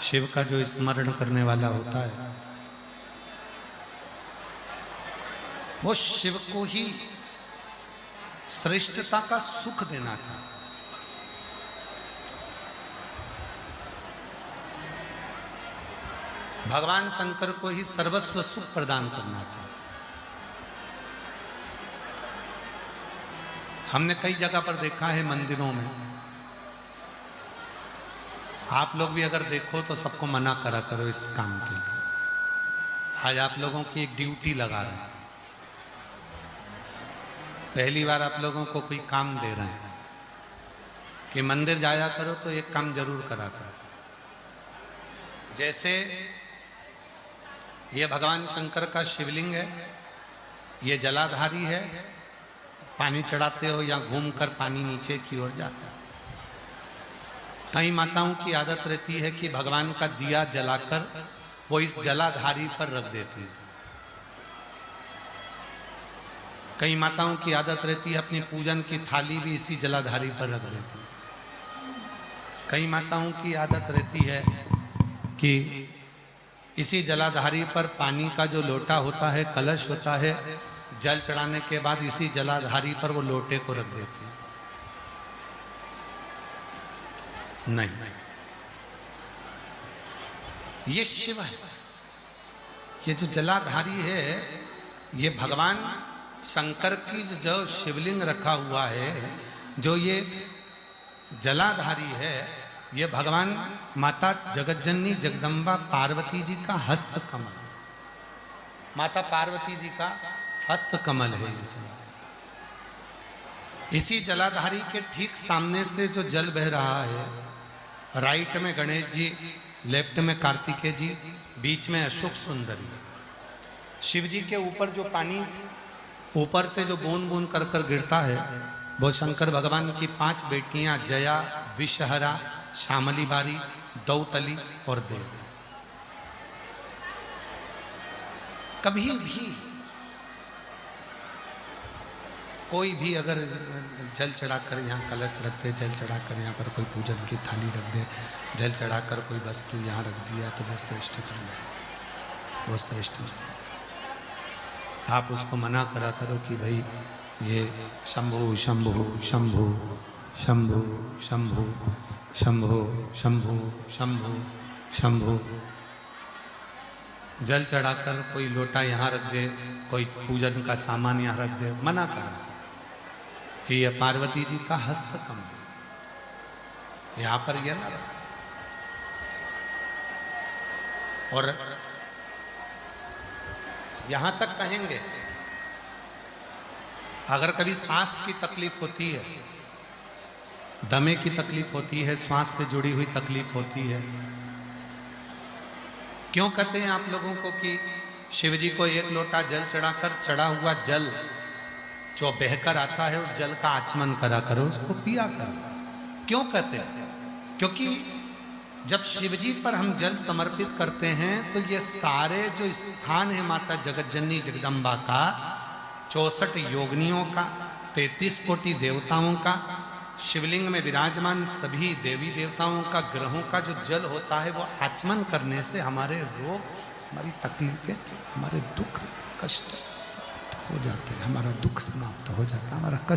शिव का जो स्मरण करने वाला होता है वो शिव को ही श्रेष्ठता का सुख देना चाहता है। भगवान शंकर को ही सर्वस्व सुख प्रदान करना चाहता है। हमने कई जगह पर देखा है मंदिरों में, आप लोग भी अगर देखो तो सबको मना करा करो इस काम के लिए। आज आप लोगों की एक ड्यूटी लगा रहे हैं, पहली बार आप लोगों को कोई काम दे रहे हैं कि मंदिर जाया करो तो एक काम जरूर करा करो। जैसे ये भगवान शंकर का शिवलिंग है, ये जलाधारी है, पानी चढ़ाते हो या घूमकर पानी नीचे की ओर जाता है। कई माताओं की आदत रहती है कि भगवान का दिया जलाकर वो इस जलाधारी पर रख देती है। कई माताओं की आदत रहती है अपनी पूजन की थाली भी इसी जलाधारी पर रख देती है। कई माताओं की आदत रहती है कि इसी जलाधारी पर पानी का जो लोटा होता है, कलश होता है, जल चढ़ाने के बाद इसी जलाधारी पर वो लोटे को रख देती है। नहीं, ये शिव है। ये जो जलाधारी है ये भगवान शंकर की जो शिवलिंग रखा हुआ है, जो ये जलाधारी है, ये भगवान माता जगतजननी जगदम्बा पार्वती जी का हस्त कमल, माता पार्वती जी का हस्त कमल है। इसी जलाधारी के ठीक सामने से जो जल बह रहा है, राइट में गणेश जी, लेफ्ट में कार्तिकेय जी, बीच में अशोक सुंदरी। शिव जी के ऊपर जो पानी ऊपर से जो बूंद बूंद कर कर गिरता है वो शंकर भगवान की 5 बेटियां जया, विषहरा, श्यामली बारी, दौतली और देव। कभी भी कोई भी अगर जल चढ़ाकर यहाँ कलश रख दे, जल चढ़ाकर यहाँ पर कोई पूजन की थाली रख दे, जल चढ़ाकर कोई वस्तु यहाँ रख दिया तो वो श्रेष्ठ कर्म है, वो श्रेष्ठ कर्म। आप उसको मना करा करो कि भाई ये शंभु शंभु शंभु शंभु शंभु शंभु शंभु शंभु शंभु। जल चढ़ाकर कोई लोटा यहाँ रख दे, कोई पूजन का सामान यहाँ रख दे, मना करा कि यह पार्वती जी का हस्त कमल यहाँ पर यह ना। और यहां तक कहेंगे अगर कभी सांस की तकलीफ होती है, दमे की तकलीफ होती है, श्वास से जुड़ी हुई तकलीफ होती है, क्यों कहते हैं आप लोगों को कि शिव जी को एक लोटा जल चढ़ाकर चढ़ा हुआ जल जो बहकर आता है उस जल का आचमन करा करो, उसको पिया करो। क्यों कहते हैं? क्योंकि जब शिव जी पर हम जल समर्पित करते हैं तो ये सारे जो स्थान है माता जगतजननी जगदम्बा का, 64 योगिनियों का, 33 कोटि देवताओं का, शिवलिंग में विराजमान सभी देवी देवताओं का, ग्रहों का जो जल होता है वो आचमन करने से हमारे रोग, हमारी तकलीफें, हमारे दुख कष्ट समाप्त हो जाते हैं, हमारा दुख समाप्त हो जाता है, हमारा कष्ट